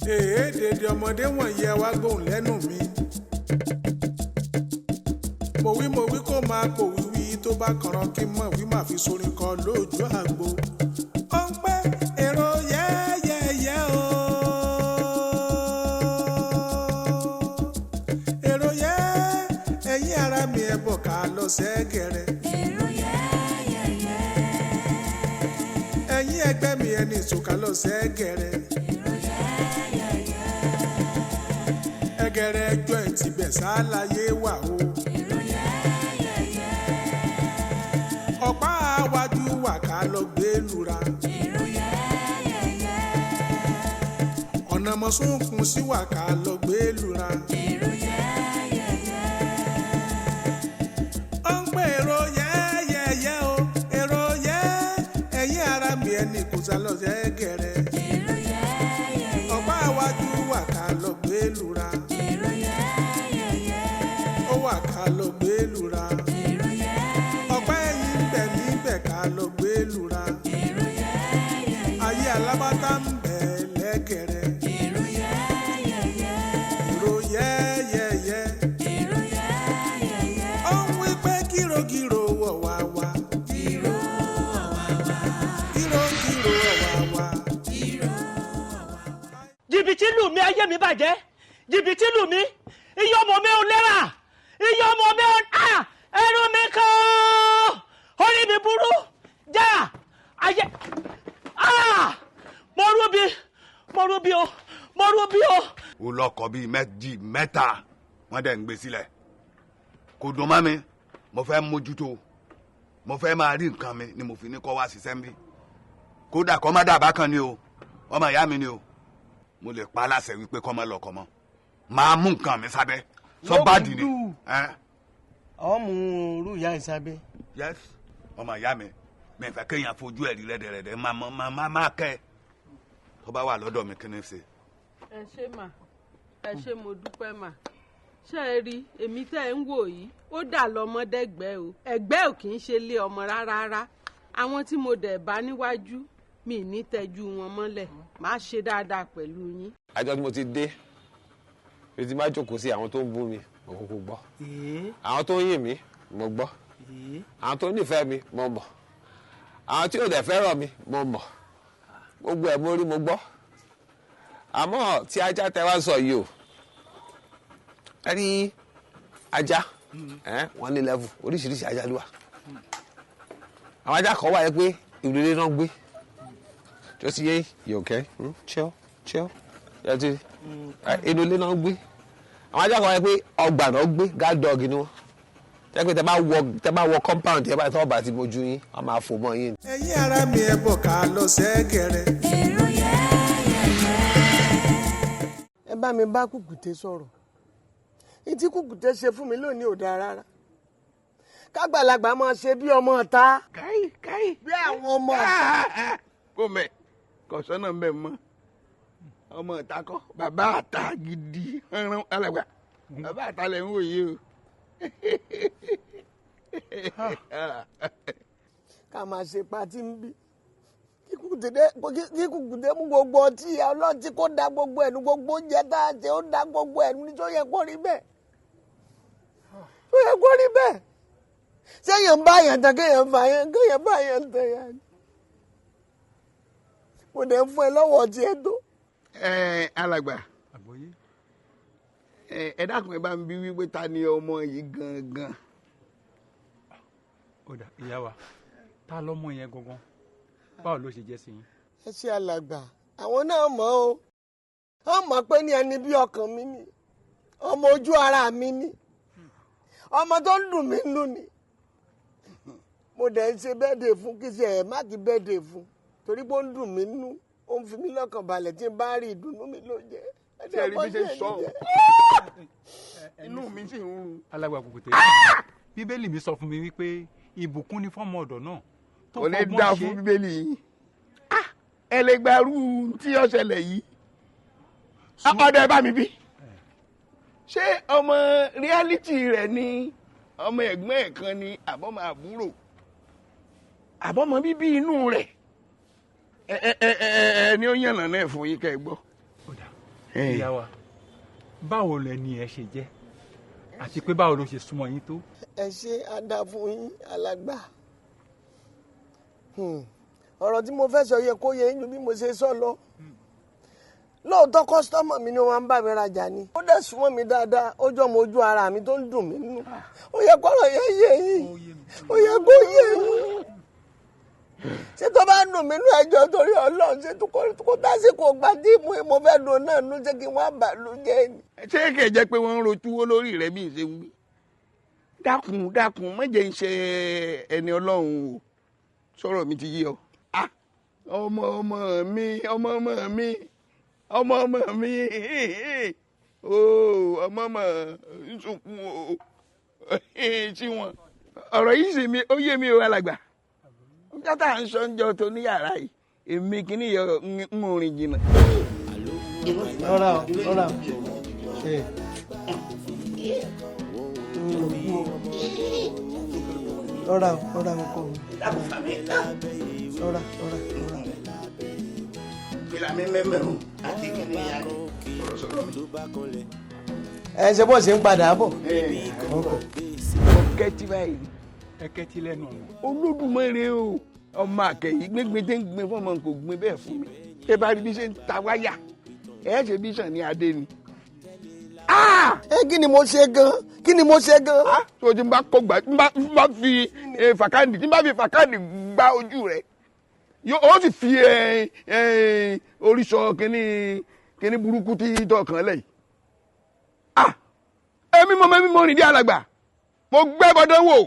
Dèdè ọmọdé wọ̀nyí ẹ wá gbóhùn lẹ́nu mi. Mo wí kó máa pò wíwí tó bá kànràn kí n mọ̀ wí máa fi sorin kọ lójú àgbo. Ó ń pẹ́ èrò yẹ́yẹ́yẹ́ o. Èrò yẹ́ ẹ̀yin ara mi ẹ bọ̀ ká lọ sẹ́gẹ̀rẹ̀. Èrò yẹ́yẹ́yẹ́. Ẹ̀yin ẹgbẹ́ mi ẹni ìtòkà lọ sẹ́gẹ̀rẹ̀. Ẹgẹrẹ ẹjọ́ ẹ̀ ti bẹ̀ sáláyé wà o. Ọ̀pá àwájú wà ká lọ gbé lura. Ọ̀nà mọ̀súnkún sí wà ká lọ gbé lura. Ó ń pè èrò yẹ́yẹ́yẹ́ o. Èrò yẹ́ ẹ̀yin ara mi ẹni kò sá lọ sẹ́gẹ̀rẹ̀. Ọ̀pá àwájú wà ká lọ gbé lura. Ó wà ká lọ gbé lura. Ọ̀pá ẹ̀yìn bẹ̀ mí bẹ̀ ká lọ gbé lura. Ayé alábátá ń bẹ̀ lẹ́gẹ̀rẹ̀. Èrò yẹ́yẹ́yẹ́. Ó ń wí pé gírògírò wọ̀ wá wá. Gírògírò wọ̀ wá wá. Jìbìtì lù mí ayé mi bàjẹ́. Jìbìtì lù mí. Iye ọmọ mi ò lẹ́rà. Iye ọmọ mi ò ẹnu mi kan. Orí mi burú. Já. Ayé. Mo rúbi o. Ó lọ́kọ bíi méjì mẹ́ta wọ́n dẹ̀ ń gbé sílẹ̀. Kò dùn mọ́ mi. Mo fẹ́ mójútó. Mo fẹ́ máa rí nǹkan mi ni mo fi ní kó wá ṣiṣẹ́ ń bí. Kódà kó má dàbá kan ni o. Ọmọ ìyá mi ni o. Mo lè pa láṣẹ wípé kó má lọ́kọ mọ́. Máa mú nǹkan mi sábẹ́. Sọ́bàdì ni. Àwọn mú irú ìyá ẹ̀ sábẹ́. Yes, ọmọ ìyá mi fẹ́ kéèyàn fojú ẹ̀rí rẹ́dẹ̀rẹ́dẹ̀ máa kẹ́ ẹ̀. Tó bá wà lọ́dọ̀ mi kí ni ṣe. Ẹ ṣé mà, ẹ ṣé mo dúpẹ́ mà. Ṣé ẹ rí èmi tẹ́ ẹ ń wò yìí ó dà lọ́mọdẹ́gbẹ́ o. Ẹ̀gbẹ́ ò kì í ṣe lé ọmọ rárá. Àwọn tí mo dẹ̀ bá níwájú mi ní tẹ́jú wọn mọ́lẹ̀. Màá ṣe dáadáa pẹ̀lú yín. Àjọ tí mo ti dé ètí má jókòó sí àwọn tó ń bú mi mo kúkú gbọ́. Àwọn tó ń yìn mí mo gbọ́. Àwọn tó nífẹ̀ẹ́ mi mo mọ̀. Àwọn tí ò dẹ̀ fẹ́ràn mi mo mọ̀. Gbogbo ẹ̀ mo rí mo gbọ́. Àmọ́ tí ajá tẹ wá sọ yìí o ẹ rí ajá wọ́n ní level oríṣiríṣi ajá ló wà. Àwọn ajá kan wà yẹ pé ìrèlè náà gbé tó ti yé yòókè chill yẹ ti inú ilé náà gbé. Àwọn ajá kan wà yẹ pé ọgbà náà gbé guard dog ni wọ́n tẹ́ pé tẹ bá wọ compound tẹ bá tọ́ ọba ti mojú yín wọ́n máa fò mọ́ yín. Ẹ̀yin ara mi ẹ bọ̀ ká lọ sẹ́gẹ̀rẹ̀. Èrò yẹ́yẹ́yẹ́. Ẹ bá mi bá Kukute sọ̀rọ̀. Ìtí Kukute ṣe fún mi lónìí ò dáa rárá. Kágbàlagbà máa ṣe bí ọmọ ọ̀tá. Káì. Bí àwọn ọmọ ọ̀tá. Kò mẹ́ kọ̀sọ́nà ń bẹ̀ mọ́. Ọmọ ọ̀tá kọ́ bàbá àtà gidi ẹran alàgbà. Bàbá àtà lẹ̀ ń wòye o. Ká máa ṣe patí ń bí. Kí Kukute mú gbogbo ọtí ọlọ́tí kó da gbogbo ẹ̀nu gbogbo oúnjẹ tá a jẹ ó da gbogbo ẹ̀nu ní tó yẹ kó rí bẹ́ẹ̀. Tó yẹ kó rí bẹ́ẹ̀. Sẹ́yìn ń bá yàn tán kéèyàn bá yàn tán yàn. Mo dẹ̀ ń fún ẹ lọ́wọ́ ọtí ẹ tó. Alàgbà ẹ dákun ẹ bá ń bí wípé ta ni ọmọ yìí gangan. Ó dà ìyá wa ta lọ́mọ yẹn gangan báwo ló ṣe jẹ́ sí yín. Ẹ ṣe alàgbà àwọn náà mọ̀ o wọ́n mọ̀ pé ní ẹni bí ọkàn mi ni ọmọ ojú ara mi ni ọmọ tó ń dùn mí nù ni mo dẹ̀ ń ṣe bẹ́ẹ̀dẹ̀ fún kí ṣe ẹ̀ má kí bẹ́ẹ̀dẹ̀ fún torí pé ó ń dùn mí nù ó ń fi mí lọ́kàn balẹ̀ tí n bá rí ìdùnnú mi ló jẹ́. Ṣé ẹ rí bí ṣe ń sọ inú mi sì ń rún. Alàgbà Kukute Bíbélì mi sọ fún mi wípé ìbùkún ni fọ́mọ ọ̀dọ̀ náà. Kò lè dá fún Bíbélì yìí. Ẹ lè gbarú tí ó ṣẹlẹ̀ yìí. Ọ̀dọ̀ ẹ bá mi bí. Ṣé ọmọ reality rẹ̀ ni ọmọ ẹ̀gbọ́n ẹ̀ kan ni àbọ̀mọ àbúrò àbọ̀mọ bíbí inú rẹ̀ ẹ ni ó yànnà náà fún yín kẹ́ ẹ gbọ́. ìyá wa báwo lẹni ẹ ṣe jẹ́ àti pé báwo ló ṣe súnmọ́ yín tó. ẹ ṣe àdá fún yín alàgbà ọ̀rọ̀ tí mo fẹ́ sọ yẹ kó yẹ yín ju bí mo ṣe sọ lọ lóòótọ́ kọ́sítọ́mọ̀ mi ni wọ́n ń bá mi rajà ni ó dẹ̀ súnmọ́ mi dáadáa ó jọ mọ ojú ara mi tó ń dùn mí nínú ó yẹ kọ́rọ̀ yẹ yé yín ó yẹ kó yé yín ṣé tó bá dùn mí nínú ẹjọ́ torí Ọlọ́run ṣé kó tásìkò gbà tí mo fẹ́ dùn náà nú ṣé kí wọ́n bà ló jẹ́ ni. ṣé kè jẹ́ pé wọ́n ń rojúwó lórí rẹ bí n ṣe ń wí dákun má jẹ́ ń ṣe ẹni Ọlọ́run o sọ̀rọ̀ mi ti yí ọ ọmọ mi ọmọ nsukun o tí wọn ọ̀rọ̀ yìí sì mi ó yé mi o alàgbà jọ́tà ń sọ ń jọ tó ní yàrá yìí èmi kì í ní yọ ń rìn jìnnà. ọ̀rọ̀ ọkọ mi. Ìlà mi mẹ́mẹ́rún àti kìnìún ìyá rẹ̀ ọ̀rọ̀ sọ̀rọ̀ mi. ẹ ṣe bó ṣe ń padà bọ̀. ọkẹ́ tí báyìí. ẹkẹ́ tí lẹ́nu ọ̀nà. Olódùmarè o ọmọ àkẹ́yí gbégbé tẹ́ ń gbé fọ́mọ kò gbé bẹ́ẹ̀ fún mi. ẹ bá rí bí ṣe ń ta wáyà ẹ ṣe bí sàn ní adé ni. kí ni mo ṣe gan. tó o ti bá kó gbà tí n bá fi fàkàndì gbá ojú rẹ̀ ó sì fi oríṣọ kíní burúkú tí dọ̀kan lẹ́yìn. èmi mo rìn dé alàgbà mo gbẹ́ bọ́dọ̀ wò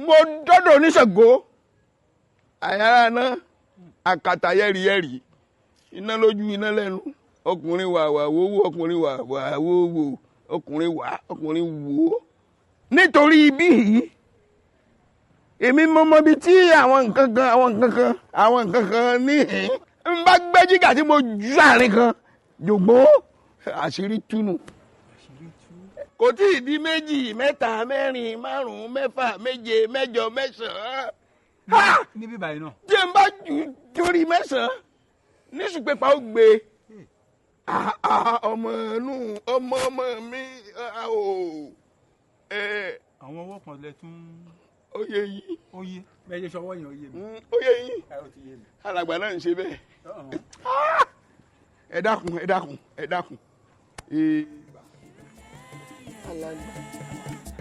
mo dọ́dọ̀ oníṣègùn àyàrá náà àkàtà yẹ́rìyẹ́rì iná lójú iná lẹ́nu ọkùnrin wà wówó ọkùnrin wà wówó ọkùnrin wò nítorí ibí yìí èmi mọ bí tí àwọn nǹkan kan níhìn ń bá gbé jígà tí mo ju àárín kan jògbó àṣírí túnú. kò tí ì di 2, 3, 4, 5, 6, 7, 8, 9. níbí báyìí náà. tí n bá jù torí 9 níṣù pépà ó gbé ọmọ mi àwọn owó kan lẹ tún. Oyè yìí. Oyè bẹ́ẹ̀ ṣe ṣọwọ́ yẹn oyè mi. Oyè yìí. Alàgbà náà ń ṣe bẹ́ẹ̀. Ẹ dákun. Alàgbà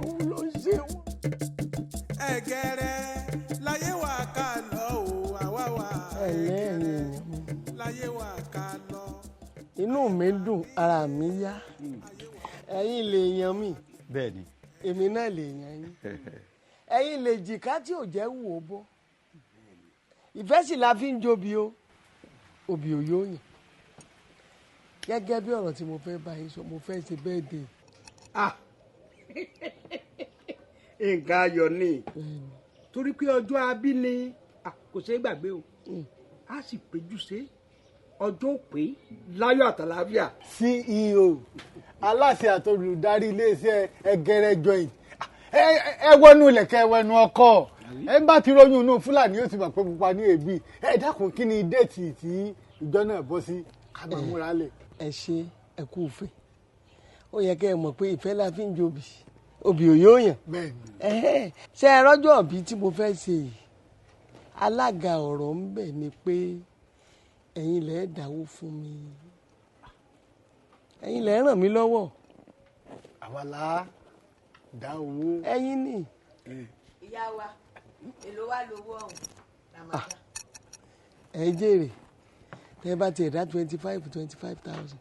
òun ló ń ṣe wọ́n. Ẹ̀gẹ̀rẹ̀ láyé wà ká lọ o àwa wà. ẹ̀yìn láyé wà ká lọ. inú mi dùn ara mi yá ẹ̀yin lè yan mi. Bẹ́ẹ̀ni. èmi náà lè yan yín. ẹ̀yin lè jìká tí ò jẹ́ wò ó bọ́ ìfẹ́ sì la fi ń jobi o òbí ò yóò yàn gẹ́gẹ́ bí ọ̀rọ̀ tí mo fẹ́ bá yín sọ mo fẹ́ ṣe birthday. nǹkan ayọ̀ ni torí pé ọjọ́ abí ni kò ṣeé gbàgbé o a sì péjú ṣe ọjọ́ pé láyọ̀ àtàlàáfíà. CEO aláṣẹ àtolùdarí iléeṣẹ́ Ẹgẹrẹ joint ẹ wọnú ilẹ̀kẹ̀ wẹnu ọkọ̀ ẹ bá ti ròyìn inú Fúlàní yóò ti mọ̀ pé pupa ní èbí ẹ dákun kí ni déètì tí ìjọ náà bọ́ sí kábà múra lẹ̀. ẹ ṣe ẹ kú ìfẹ́ ó yẹ kẹ́ ẹ mọ̀ pé ìfẹ́ la fi ń jobi òbí òyò yàn. ṣe ẹ rọ́jọ́ òbí tí mo fẹ́ ṣe yìí alága ọ̀rọ̀ ń bẹ̀ ni pé ẹ̀yin lẹ dáwó fún mi ẹ̀yin lẹ ràn mí lọ́wọ́. àwa la dá owó. ẹ̀yin ni. ìyá wa èlò wa lówó ọ̀hún. ẹ jèrè tẹ bá tiẹ̀ dá 25,000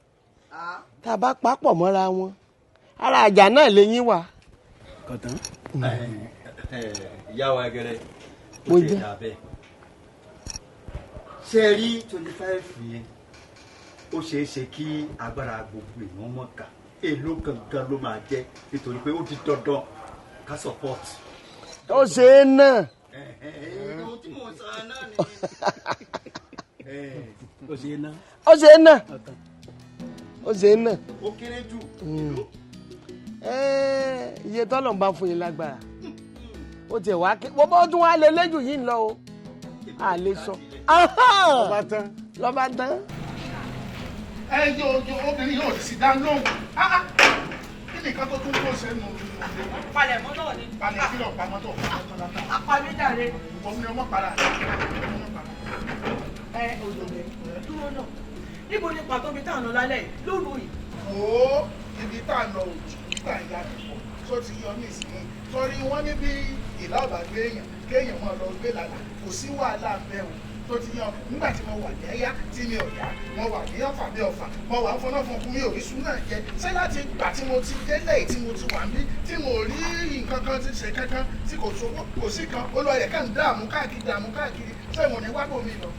tá a bá papọ̀ mọ́ra wọn ara àjà náà lẹ́yìn wà. kọ̀tán. ìyá wa Ẹgẹrẹ mo jẹ́ ṣe rí 25 yẹn ó ṣeé ṣe kí agbára gbogbo èèyàn mọ̀ ká èlò gangan ló máa jẹ́ nítorí pé ó di dandan ká support. ó ṣe é náà. ohun tí mò ń sọ náà ni. ó ṣe é náà. ó ṣe é náà. ó ṣe é náà. ó kéré jù. iye tọ́lọ̀ ń bá fún yín lágbára ó tiẹ̀ wá ké bó bá tún wá lé lẹ́jù yìí lọ o à lè sọ. lọ́ba tán. lọ́ba tán. obìnrin yóò sì dá lóhùn. Kí ni nǹkan tó tún kó ṣe nù? Palẹ̀mọ́ náà ni. Palẹ̀ kí lọ pamọ́ tó fún ọjọ́ látà. Apàmì dàre. Òun ni ọmọ para rẹ̀. Òjòlè dúró náà. Níbo ni pàtó bí táwọn lọ lálẹ́ yìí lóru yìí? Ó ibi tá à ń lọ òjò nígbà ìyá rẹ̀ pọ̀ tó ti yọ ní ìsinmi. Torí wọ́n ní bí ìlà ọ̀bà gbé èèyàn kéèyàn máa lọ gbé lálà kò sí wàhálà bẹ́ẹ̀ o tó ti yan nígbà tí mo wà ní ẹ̀yà tí mi ò yá mo wà ní ọ̀fà bí ọ̀fà mo wà ń fọnà fún ọkùnrin mi ò rí sùn náà jẹ ṣé láti ìgbà tí mo ti délé tí mo ti wà ń bí tí mo rí nǹkan kan ti ṣe kankan tí kò sówó kò sí kan olùwàyẹ̀ kan dààmú káàkiri ṣé mo ní wábò mi lọ.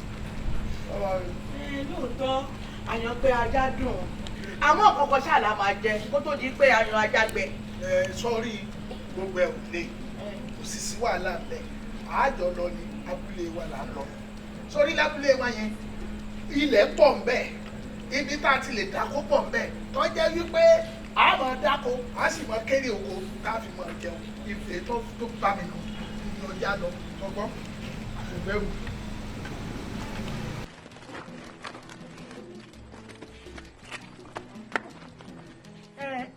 Lóòótọ́ àyàn pé ajá dùn àmọ́ ọ̀kọ̀ọ̀kan ṣáàlà máa jẹ kó tó di pé àyàn ajá gbẹ. Sọ́rí gbogbo ẹ̀ ò lè kò sì sí wàhálà bẹ́ẹ̀ àjọ lọ ní abúlé wa là ń lọ sórí lábúlé wa yẹn ilẹ̀ pọ̀ ń bẹ̀ ibi tá a ti lè dáko pọ̀ ń bẹ̀ tó jẹ́ wípé a máa dáko a sì máa kéré oko tá a fi máa jẹun ìfẹ́ tó bá mi nù ní ọjà lọ tọgbọ́n àgbẹ̀wò.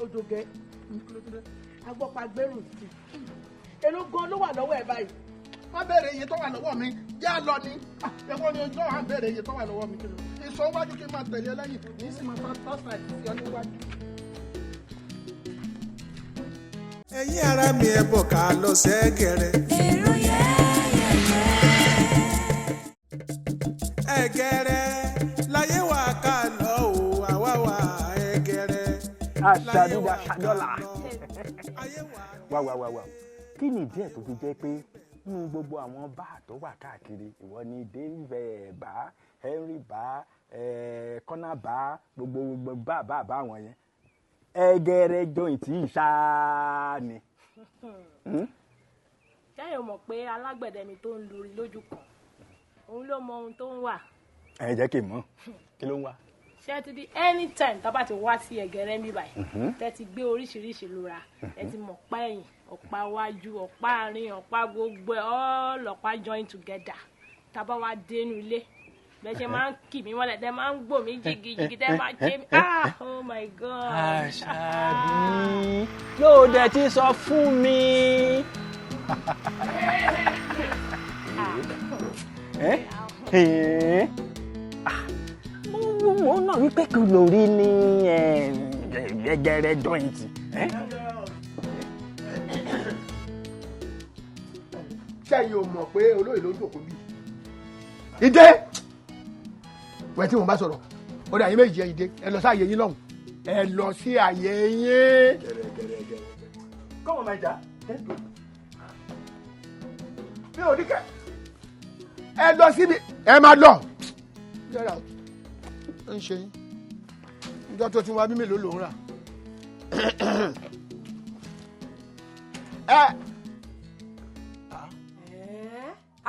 Òjògẹ́ agbọ́pá gbẹ́rù sí èló gan ló wà lọ́wọ́ ẹ̀ báyìí. Má béèrè iye tó wà lọ́wọ́ mi yá lọ ni ẹ̀wọ́n ni ọjọ́ à ń béèrè iye tó wà lọ́wọ́ mi kí ló ìsọ wájú kí n máa tẹ̀lé lẹ́yìn ní sì máa tọ́sà sí ọ níwájú. ẹ̀yin ara mi ẹ bọ̀ ká lọ sẹ́gẹ̀rẹ̀. èrò yẹ́yẹ́yẹ́. ẹ̀gẹ̀rẹ̀ láyé wà ká lọ o àwa wà ẹ̀gẹ̀rẹ̀. àṣàdúrà ṣàdọ́là wà kí ni ìdí ẹ̀ tó fi jẹ́ pé nínú gbogbo àwọn báà tó wà káàkiri ìwọ ni Dave bá Henry bá kọ́nà bá gbogbo bá àwọn yẹn ẹgẹrẹ joint yìí ṣáá ni. ṣáyọ̀ mọ̀ pé alágbẹ̀dẹ mi tó ń lórí lójú kan òun ló mọ ohun tó ń wà. ẹ jẹ́ kí n mọ̀ kí ló ń wà. ṣé ti di anytime tá a bá ti wá sí ẹgẹrẹ mi báyìí tẹ́ ti gbé oríṣiríṣi lura ẹ ti mọ̀ ọ̀pá ẹ̀yìn ọ̀pá iwájú ọ̀pá àárín ọ̀pá gbogbo ẹ̀ all ọ̀pá join together tá a bá wá dénú ilé bẹ́ẹ̀ ṣe máa ń kì mí mọ́lẹ̀ tẹ́ máa ń gbò mí jìgìjìgì tẹ́ máa ṣe mí oh my god. Àṣàbí yóò dẹ̀ ti sọ fún mi. mo náà wípé kí lórí ní ẹgẹrẹ joint. sẹ́yìn ò mọ̀ pé olóyè ló ń jòkó bí. ìdè wẹ̀ tí mo bá sọ̀rọ̀ ó dà yín méjì ìdè ẹ lọ sí àyè yín lọ́hùn ẹ lọ sí àyè yín. kọ́mọ̀ máa jà mi ò ní kẹ́ ẹ lọ síbi ẹ máa lọ. ẹ ń ṣe yín ìjọ tó ti wá bí mélòó ló ń rà.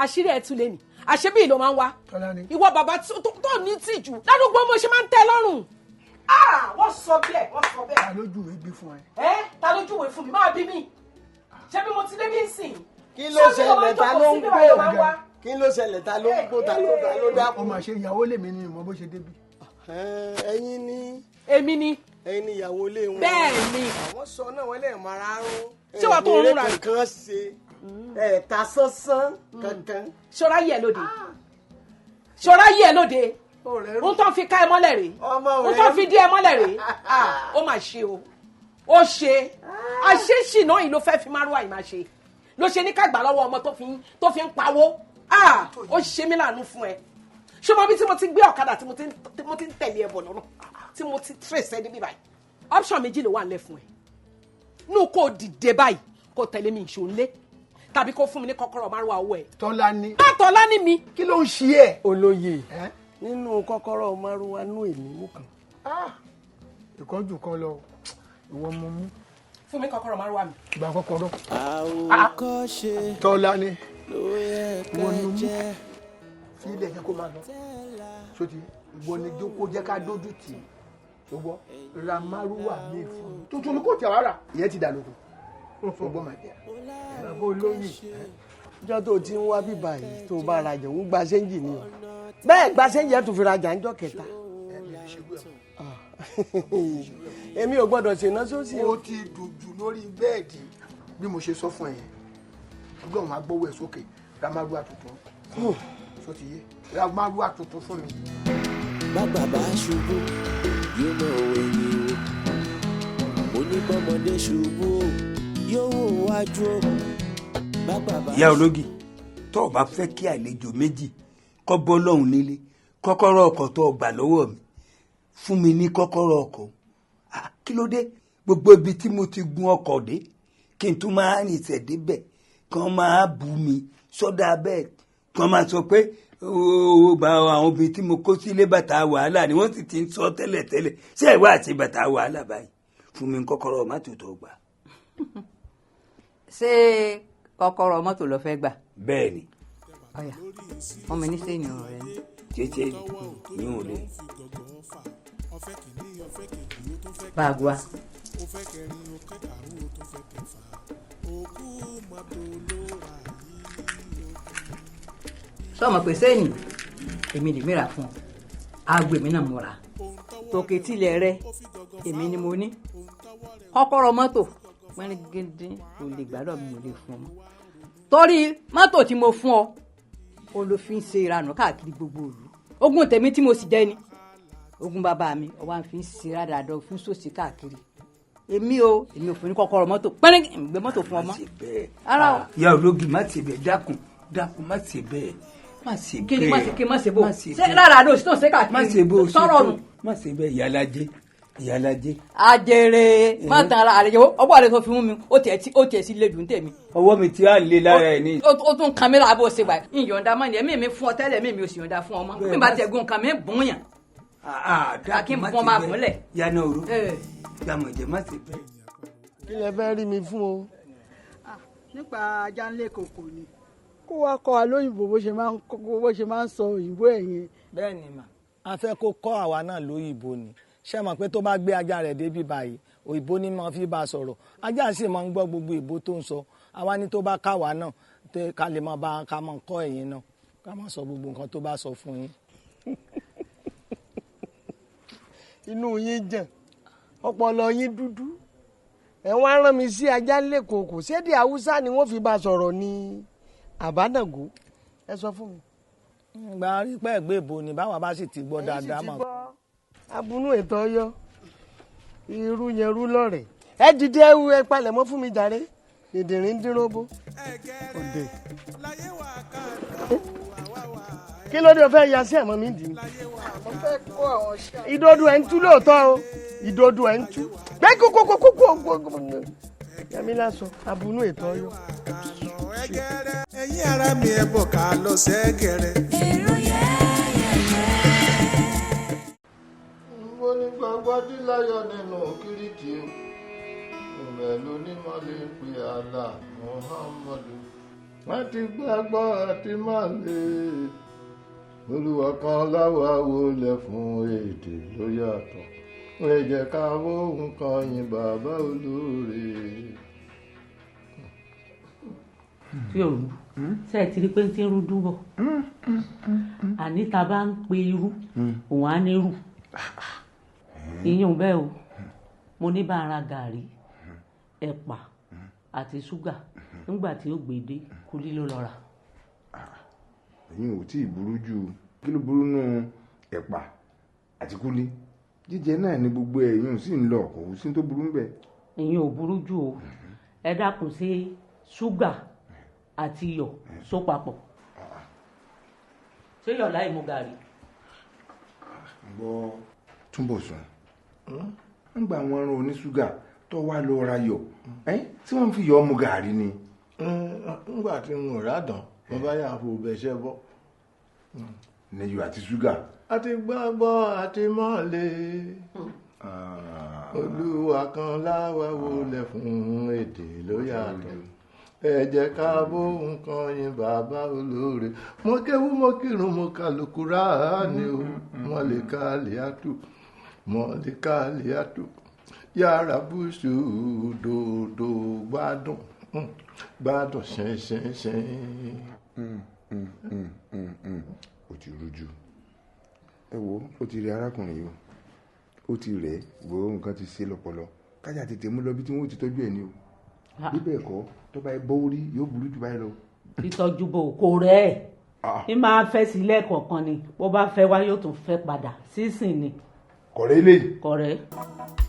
àṣírí ẹ̀ tún lé mi àṣebí ló máa ń wá ìwọ bàbá tó ní tìjú ládùúgbò mo ṣe máa ń tẹ́ lọ́rùn. wọ́n sọ bẹ́ẹ̀ wọ́n sọ bẹ́ẹ̀. ta ló júwèé bí fún ẹ. ta ló júwèé fún mi máa bí mi ṣé bí mo ti dé bí ń sìn. kí ló ṣẹlẹ̀ ta ló ń gbó kí ló ṣẹlẹ̀ ta ló ń gbó ta ló dá. ọmọ àṣẹ ìyàwó lèmi ni ìmọ̀ bó ṣe débi. ẹ̀yin ni. èmi ni. ẹ̀yin ni ìyàwó lé wọn. bẹ́ẹ̀ ni. àwọn sọ náà wọ́n lè mara rún. ṣé wàá tó ń rúra rẹ̀ kankan ṣe ta sánsán kankan. ṣọ́ra yẹ̀ lóde ṣọ́ra yẹ̀ lóde n tó fi ká ẹ mọ́lẹ̀ rè n tó fi dí ẹ mọ́lẹ̀ rè ó mà ṣe o ó ṣe àṣeṣì náà yìí ló fẹ́ fi márùwá yìí máa ṣe ló ṣe ní ká gbà lọ́wọ́ ọmọ tó fi ń pawó ó ṣe mí láàánú fún ẹ ṣé mo bí tí mo ti gbé ọ̀kadà tí mo ti ń tẹ̀lé ẹ bọ̀ lọ́nà tí mo ti trace ẹ níbí báyìí option méjì ló wà nílẹ̀ fún ẹ nù kó dìde báyìí kó tẹ̀lé mi ìṣòlé tàbí kó fún mi ní kọ́kọ́rọ́ márùwá owó ẹ. tọ́lá ni. tọ́lá ni mi. kí ló ń ṣe ẹ. olóye nínú kọ́kọ́rọ́ márùwá nú èmi mú kan. ìkọ́jú kan lọ ìwọ mo mú. fún mi kọ́kọ́rọ́ márùwá mi. gba kọ́kọ́rọ́. tọ́lá ni wọ́n ní mú sí ilé ẹ̀jẹ̀ kó máa lọ. sotí ìwọ ni jókòó jẹ́ ká dójú tì í ṣùgbọ́n ra márùwá mi fún un. tuntun ni kò tẹ̀ wá rà ìyẹn ti dà lóko. ṣùgbọ́n màá jẹ́ bàbá olóyè. ìjọ tó ti ń wá bíbá yìí tó bá rajà ń gba ṣẹ́ńjì ni o bẹ́ẹ̀ gba ṣẹ́ńjì ẹ̀ tó fi rajà ńjọ́ kẹta. èmi ò gbọ́dọ̀ ṣèná sósì ó ti dùn jù lórí bẹ́ẹ̀dì bí mo ṣe sọ fún ẹ yẹn gbọ́n máa gbówó ẹ̀ sókè ramaruwa tuntun só ti yé ramaruwa tuntun fún mi. bàbá bá ṣubú yóò mọ òwe yìí o mo ní bọ́mọdé ṣubú yóò wò wájú o. ìyá ológi tó o bá fẹ́ kí àlejò méjì kọ́ bọ́ lọ́hùn nílé kọ́kọ́rọ́ ọkọ̀ tó o gbà lọ́wọ́ mi fún mi ní kọ́kọ́rọ́ ọkọ̀ kí ló dé gbogbo ibi tí mo ti gun ọkọ̀ dé kí n tún máa rìn ìṣẹ̀ débẹ̀ kàn máa bù mí sọ́dà bẹ́ẹ̀ kàn máa sọ pé àwọn obìnrin tí mo kó sílé bàtà wàhálà ni wọ́n sì ti ń sọ tẹ́lẹ̀tẹ́lẹ̀ ṣé ẹ̀ wá àti bàtà wàhálà báyìí fún mi kọ́kọ́rọ́ mọ́tò tó gbà. ṣé kọ́kọ́rọ́ mọ́tò ló fẹ́ gbà. bẹ́ẹ̀ ni. ọ̀yà wọ́n mi ní sẹ́yìn ọ̀rọ̀ rẹ ni. tètè ní òun lé. Bagua. sọmọ pé sẹ́yìn èmi lè mìíràn fún ọ aago èmi náà múra tòkè tilẹ̀ rẹ èmi ni mo ní kọ́kọ́rọ́ mọ́tò pẹ́ẹ́rẹ́gẹ́dẹ́ kò lè gbádùn mi ò lè fún ọ mọ́ torí mọ́tò tí mo fún ọ o ló fi ń ṣe ìranù káàkiri gbogbo ìlú ogún tèmi tí mo sì jẹ́ ni ogún bàbá mi ọwọ́ à ń fi ń ṣe rádàdà fún sòsì káàkiri èmi ò fún ní kọ́kọ́rọ́ mọ́tò pẹ́ẹ́rẹ́gẹ́ gbé mọ́tò fún ọ mọ́. ìyá ológi má ti bẹ̀ dákun má ti bẹ́ẹ̀ má ṣe bẹ́ẹ̀ kí ni má ṣe bó ṣe lára àdó òsì tó ń ṣe káàkiri má ṣe bó sọ̀rọ̀ nù. má ṣe bẹ́ẹ̀ ìyálàjẹ. Ajere má tan ara rẹ ọwọ́ rẹ tó fi mú mi ó tiẹ̀ sí lẹ́dùn tèmi. ọwọ́ mi ti á lé lára ẹ̀ ní. ó tún kan mi lára bó ṣe wà ìyọ̀ǹda mọ́ ni ẹ̀mí mi fún ọ tẹ́lẹ̀ mi ò sì yọ̀ǹda fún ọmọ mi bá tiẹ̀ gun nǹkan mi bùn yàn. kí n fún ọmọ àbúlẹ̀. yanni òru yàmọ̀jẹ̀ má ṣe bẹ́ẹ̀. kí lẹ fẹ́ rí mi fún o. nípa Ajanlekoko ni kó wá kọ́ wa lóyìnbó bó ṣe máa ń sọ òyìnbó ẹ̀yìn. bẹ́ẹ̀ ni mà á fẹ́ kó kọ́ àwa náà lóyìnbó ni ṣé mọ̀ pé tó bá gbé ajá rẹ̀ débi báyìí òyìnbó ni mo fi bá a sọ̀rọ̀ ajá sì máa ń gbọ́ gbogbo ìbò tó ń sọ àwa ní tó bá káwa náà ká lè máa bá ká máa kọ́ ẹ̀yin náà ká máa sọ gbogbo nǹkan tó bá sọ fún yín. inú yín jàn ọpọlọ yín dúdú ẹ wá rán mi sí Ajanlekoko sédè haúsá ni wọ́n fi bá a sọ̀rọ̀ ní àbánàgó ẹ sọ fún mi. gba rí pẹ́ gbé ìbò ni báwa bá sì ti gbọ́ dáadáa mọ̀. abunú ètò ọyọ irú yẹn rú lọ́rẹ̀ ẹ dìde ewu ẹ palẹ̀mọ́ fún mi jàre dìndìnrín dínróbó. òde kí ló dé o fẹ́ ya sí ẹ̀mọ́ mi dì í. mo fẹ́ kó àwọn ṣáà. ìdodo ẹ̀ ń tú lóòótọ́ o ìdodo ẹ̀ ń tú gbé kókókókókó yàmi lásán abunú ètò ọyọ. ẹ̀yin ara mi ẹ bọ̀ ká lọ sẹ́gẹ̀rẹ̀. èrò yẹ́yẹ́yẹ́. mo ní gbàgbọ́ tí láyọ̀ nínú kíríkì o ìbẹ̀ ló ní má lè pe àlà Muhammadu wọ́n ti gbàgbọ́ àti má lè olúwa kan láwa wọlé fún èdè ló yàtọ̀ ẹ jẹ́ ká wó nǹkan yìn bàbá olóore. tí ò rú ṣe é ti rí pé ń tí ń rú dúró àní ta bá ń pe irú òun á ní rù ìyẹn bẹ́ẹ̀ o mo ní bá ara gàrí ẹ̀pà àti ṣúgà nígbà tí ó gbèdé kúlí ló lọ rà. ẹ̀yin ò tí ì burú jù kí ló burú nù ẹ̀pà àti kúlí jíjẹ náà ni gbogbo ẹ̀yin ò sì ń lọ kò sí tó burú ń bẹ̀. ìyẹn ò burú jù o ẹ dákun sí ṣúgà àti iyọ̀ só papọ̀ ṣé yọ̀ láì mú gàrí. gbọ́ Túnbọ̀sún ń gba àwọn ẹran oníṣúgà tó wá lọ ra yọ̀ tí wọ́n fi yọ̀ ọmú gàrí ni. nígbà tí mo rà dán mo bá yà fò bẹ̀ṣẹ̀ bọ́. nẹyọ àti ṣúgà. àti gbàgbọ́ àti mọ́lẹ̀ olúwa kan láwa wọlé fún èdè ló yàtọ̀ ẹ jẹ́ ká bó nǹkan yìn bàbá olóore mo kéwú mo kírun mo kàlùkù ráàní o mo lè ká lẹ́àtù mo lè ká lẹ́àtù yàrá bùsù dòdò gbádùn ṣẹ́ṣẹ́ṣẹ́. ó ti rújú ẹ wo ó ti rí arákùnrin yìí ó ó ti rẹ̀ gbọ́ nǹkan ti ṣe lọ́pọlọ kájà tètè mú lọ bí tí wọ́n ti tọ́jú ẹ̀ ni o bí bẹ́ẹ̀ kọ́ tó bá yẹ bọ́ orí yóò burú jù báyìí lọ. ìtọ́jú bò kò rẹ̀ ẹ́ ní máa fẹ́ sí lẹ́ẹ̀kọ̀ọ̀kan ni bó bá fẹ́ wá yóò tún fẹ́ padà sísìn ni. kọ̀rẹ́ eléyìí. kọ̀rẹ́.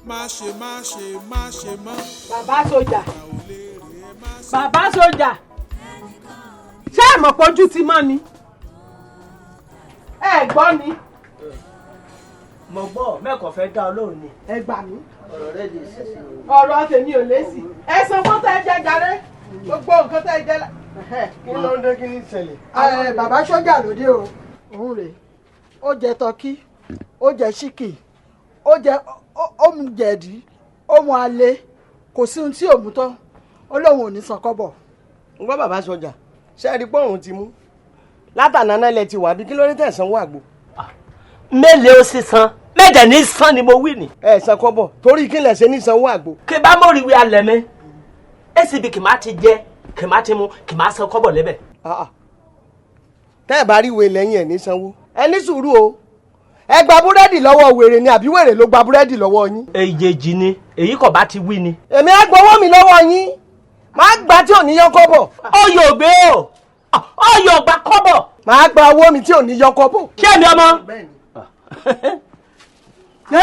má ṣe mọ́. bàbá sójà bàbá sójà ṣé ẹ mọ̀ pójú ti mọ́ ni ẹ gbọ́ ni. mo gbọ́ mẹ́kọ̀ọ́ fẹ́ dá Ọlọ́run ni. ẹ gbà mí. ọ̀rọ̀ rẹ̀ lè ṣe sí i. ọ̀rọ̀ tèmi ò lésì ẹ san fún tẹ́ ẹ jẹ jàre gbogbo nǹkan tẹ́ ẹ jẹ. kí ló ń dé kí ní ṣẹlẹ̀. bàbá sójà lóde o òun rèé ó jẹ tọkí ó jẹ ṣíkì ó jẹ ó mu jẹ̀dí ó mu alẹ́ kò sí ohun tí ò mú tán ó lóun ò ní san kọ́bọ̀. ń gbọ́ bàbá sójà ṣé ẹ rí pé òun ti mú látàná náà lẹ ti wà bí kí ló ní tẹ̀sánwó àgbo. mélòó ó sì san mẹ́jẹ̀ ní san ni mo wí ni. ẹ san kọ́bọ̀ torí kí lẹ ṣe ní sanwó àgbo. kí bá mọ̀ rí wí alẹ́ mi èsì bí kì má ti jẹ kì má ti mu kì má san kọ́bọ̀ lẹ́bẹ̀. tẹ́ ẹ bá rí ìwé lẹ́yìn ẹ̀ ní sanwó ẹ ní sùúrù o ẹ gba búrẹ́dì lọ́wọ́ wèrè ni àbí wèrè ló gba búrẹ́dì lọ́wọ́ yín. èjèèjì ni èyí kò bá ti wí ni. èmi á gbowó mi lọ́wọ́ yín máa gbà tí ò ní yọ kọ́bọ̀. ó yóò gbé o ó yóò gbà kọ́bọ̀. máa gba owó mi tí ò ní yọ kọ́bọ̀. kí ẹ̀mí ọmọ.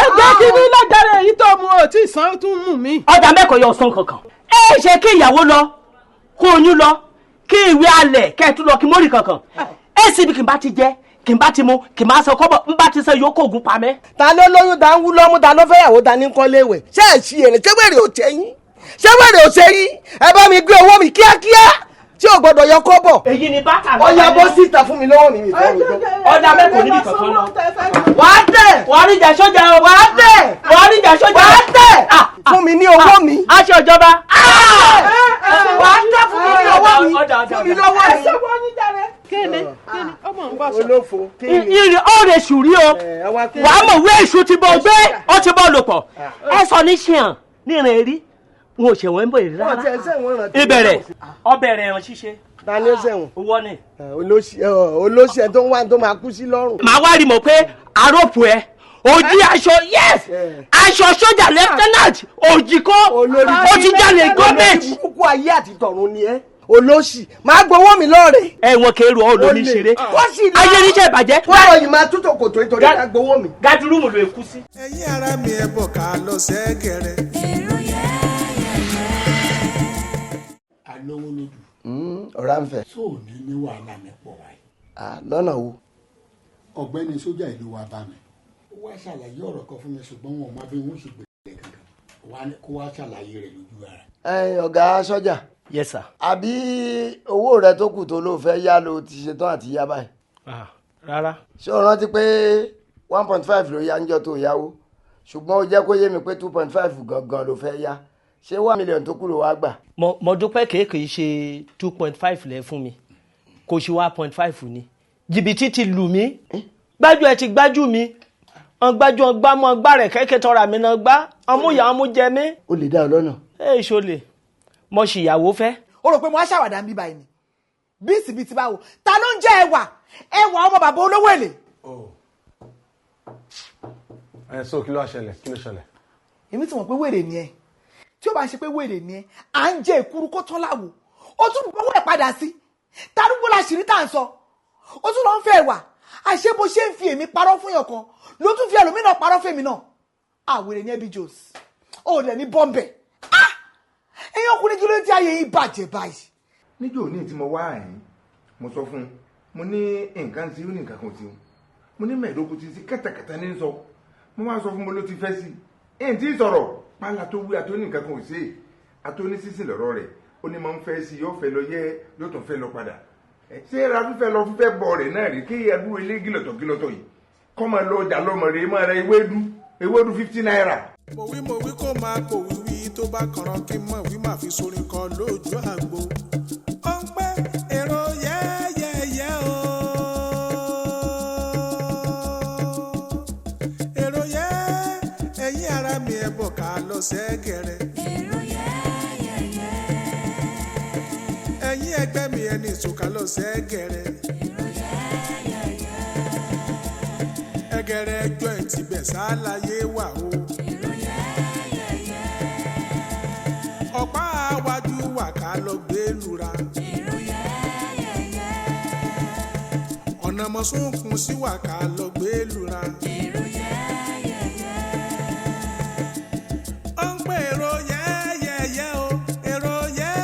ẹgbẹ́ kínní lọ́jàre èyí tó mu ò tí ì san tún mú mi. ọjà mẹ́kọ̀ọ́ yọ san kankan. ẹ ṣe kí ìyàwó lọ kó oyún lọ kí ìwé alẹ̀ kẹ́ẹ̀tún lọ kí mórì kankan. ẹ sì bí kì n bá ti jẹ kì n bá ti mu kì n bá san kọ́bọ̀ n bá ti san yòókù ògùn pa mẹ́. ta ló lóyún ta ń wú lọ́mú ta ló fẹ́yàwó ta ní kọ́léèwé ṣé ẹ̀ ṣí èrè ṣé wèrè ò tẹ́ yín ṣé wèrè ò ṣe yín ẹ bá mi gbé owó mi kíákíá tí ò gbọdọ̀ yọ kọ́bọ̀. èyí ni bàtà lọ. ọ̀yà bó síta fún mi lọ́wọ́ mi ìfọ̀rọ̀ jọ. ọjà mẹ́kọ̀ọ́ níbi kankan lọ. wàá tẹ̀. wàá rí ìjà sójà o. wàá tẹ̀. wàá rí ìjà sójà. wàá tẹ̀. fún mi ní owó mi. aṣọ ìjọba. wàá tẹ̀ fún mi ní owó mi. fún mi lọ́wọ́ mi. ẹsẹ̀ wọ́n ní jàre. kéde ọmọ ń bọ̀ sọ. olófo. ìrìn ọ̀rẹ́ sùúrí o wàá mọ̀ wé èṣù ti bọ̀ gbé ó ti bọ̀ lò pọ̀ ẹ sọ ní ṣìyàn ní ìrìn èrí wọn ò ṣẹ̀wọ̀n ń bọ̀ èrè rárá ìbẹ̀rẹ̀ ọbẹ̀rẹ̀ ẹ̀ràn ṣíṣe. ta ni ó ṣẹ̀wọ̀n. owó ni. olóṣì ẹ tó ń wá tó máa kú sí lọ́rùn. màá wá rí mọ̀ pé àròpù ẹ òjì aṣọ yes aṣọ sójà lieutenant òjì kó ó ti jalè gọ́ọ̀mẹ̀ntì. kúkú ayé àti tọ̀run ni ẹ olóṣì máa gbowó mi lọ́ọ̀rẹ́. ẹ̀wọ̀n kẹrù ọ̀ lómi ṣeré ayé níṣẹ́ ìbàjẹ́. wọ́n lọ yìí máa tútò kòtò nítorí ká gbowó mi. gádùrúmù ló kú sí. ẹ̀yin ara mi ẹ bọ̀ ká lọ sẹ́gẹ̀rẹ̀. alówó lójú. ọ̀rá ń fẹ́. sóò ní wàhálà mi pọ̀ wáyé. lọ́nà wo. ọ̀gbẹ́ni sójà ìlú wa bá mi ó wá ṣàlàyé ọ̀rọ̀ kan fún mi ṣùgbọ́n wọn ò má bí wọ́n ṣe gbẹ̀gbẹ̀ kankan kó wá ṣàlàyé rẹ̀ lójú ara. ọ̀gá sọ́jà. yes sir. àbí owó rẹ tó kù tó ló fẹ́ yá ló ti ṣetán àti yá báyìí. rárá. ṣé o rántí pé 1.5 ló yá níjọ́ tó yáwó ṣùgbọ́n ó jẹ́ kó yé mi pé 2.5 gangan ló fẹ́ yá ṣé 1 million tó kù ló wá gbà. mo dúpẹ́ kéèké ṣe 2.5 lẹ́ fún mi kò ṣe 1.5 ni jìbìtì ti lù mí gbájú ẹ ti gbájú mi ọgbájú ọgbámọ ọgbà rẹ kẹkẹ tọra mi náà gbá ọmúyà ọmújẹ mi. ó lè dá ọ lọ́nà. ẹ ṣọlẹ mo ṣìyàwó fẹ́. o rò pé mo á ṣàwàdà ń bí báyìí ni bíìsì bíi ti báwo ta ló ń jẹ ẹwà ọmọ bàbá olówó èlé. ẹ sọ kí ló ṣẹlẹ̀ kí ló ṣẹlẹ̀. èmi ti mọ̀ pé wèrè ni ẹ tí ó bá ṣe pé wèrè ni ẹ à ń jẹ ìkúrú kó tán láwo ó tún bọ́wọ́ ẹ̀ padà sí tarúgbó la ṣìírí tá à ń sọ ó tún lọ ń fẹ́ ẹ̀wà àṣé bó ṣe ń fi èmi parọ́ fún yàn kan ló tún fi ẹlòmíràn parọ́ fún èmi náà àwèrè ní ẹbí Jones ó lẹ̀ ní bọ́m̀bẹ̀ ẹ̀yin ọkùnrin kí ló ti ayé yín bàjẹ́ báyìí. níjọ́ òní tí mo wá àyín mo sọ fún un mo ní nǹkan tí ó ní nǹkan kan tí ó mo ní mẹ́ẹ̀ẹ́dógún ti sí kẹ́tẹ̀kẹ́tẹ́ ní sọ mo wá sọ fún mo ló ti fẹ́ sí èyí tí sọ̀rọ̀ pálá tó wí àtó ní nǹkan kan ò sí àtó ní sísìn lọ́rọ̀ rẹ̀ ó ní mo ń fẹ́ sí yóò fẹ́ lọ yẹ yóò tún fẹ́ lọ padà ṣé ra fífẹ́ lọ fífẹ́ bọ̀ rẹ̀ náà rí kí ẹdú ilé gílọ̀tọ̀ yìí kọ́ máa lọ ọjà lọ́mọ rẹ̀ máa ra ewédú 50 naira. mo wí kó máa kò wíwí tó bá kànràn kí n mọ̀ wí máa fi sórin kan lójú àgbo. ó ń pẹ́ èrò yẹ́yẹ́yẹ́ o. èrò yẹ́ ẹ̀yin ara mi ẹ̀ bọ̀ ká lọ sẹ́gẹ̀rẹ̀. èrò yẹ́yẹ́yẹ́. ẹ̀yin ẹgbẹ́ mi ẹni ìṣòkà lọ sẹ́gẹ̀rẹ̀. èrò yẹ́yẹ́yẹ́. ẹgẹrẹ joint ibẹ̀ ṣàlàyé wà o. ọ̀pá àwájú wà ká lọ gbé lura. ọ̀nà mọ̀sùnkùn sí wà ká lọ gbé lura. ó ń pè èrò yẹ́yẹ́yẹ́ o èrò yẹ́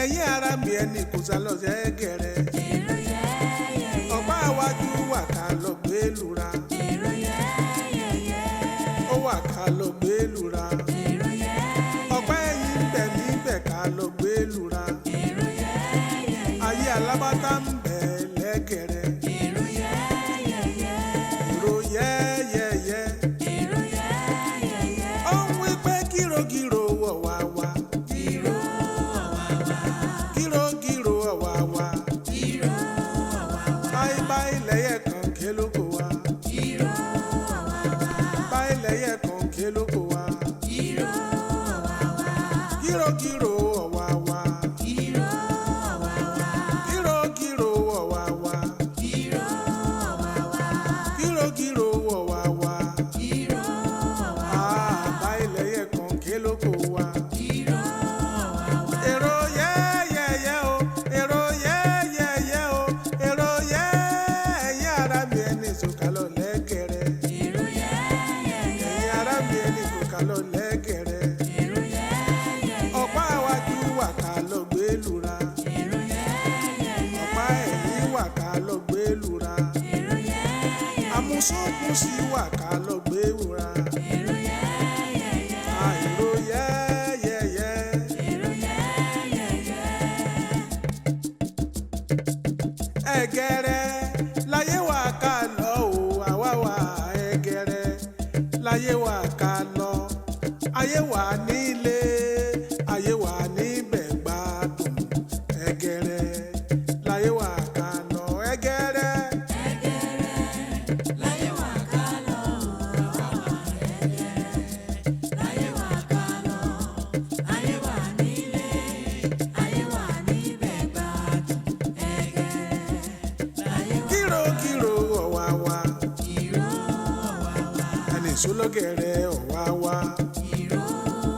ẹ̀yìn ara mi ẹni kò sá lọ sí ẹgẹrẹ. ọ̀pá àwájú wà ká lọ gbé lura. ó wà ká lọ gbé lura. ọ̀pá ẹ̀yìn bẹ̀ mí bẹ̀ ká lọ gbé lura. ayé alábàtà ń bẹ̀ lẹ́gẹ̀rẹ́. èrò yẹ́yẹ́yẹ́. ó ń wí pé gírògírò wọ̀ wá wá. gírògírò wọ̀ wá wá. báyìí lẹ́yẹ̀ kan ké lóko wá. báyìí lẹ́yẹ̀ kan ké lóko wá. gírògírò wọ̀ wá wá. gírògírò wọ̀ wá wá. gírògírò wọ̀ wá wá. báyìí lẹ́yẹ̀ kan ké lóko wá. èrò yẹ́yẹ́yẹ́ o èrò yẹ́yẹ́yẹ́ o èrò yẹ́ ẹ̀yìn ara mi ẹni sọ̀kalọ̀ lẹ́gẹ̀rẹ́. ẹ̀yìn ara mi ẹni sọ̀kalọ̀ lẹ́gẹ̀rẹ́. ọ̀pá àwájú wà ká lọ gbé lura. ọ̀pá ẹ̀yìn wà ká lọ gbé lura. àmúṣọ́kùn sí wà ká lọ gbé wura. èrò yẹ́yẹ́yẹ́. ẹgẹrẹ láyé wà ká lọ o àwa wà ẹgẹrẹ láyé wà ká lọ ayé wà nílé ayé wà níbẹ̀ gbádùn ẹgẹrẹ láyé wà ká lọ ẹgẹrẹ. láyé wà ká lọ àwa wà ẹgẹrẹ láyé wà ká lọ ayé wà nílé ayé wà níbẹ̀ gbádùn gírògírò ọ̀wá wa ẹni ìṣólọ́gẹ̀rẹ̀ ọ̀wá wa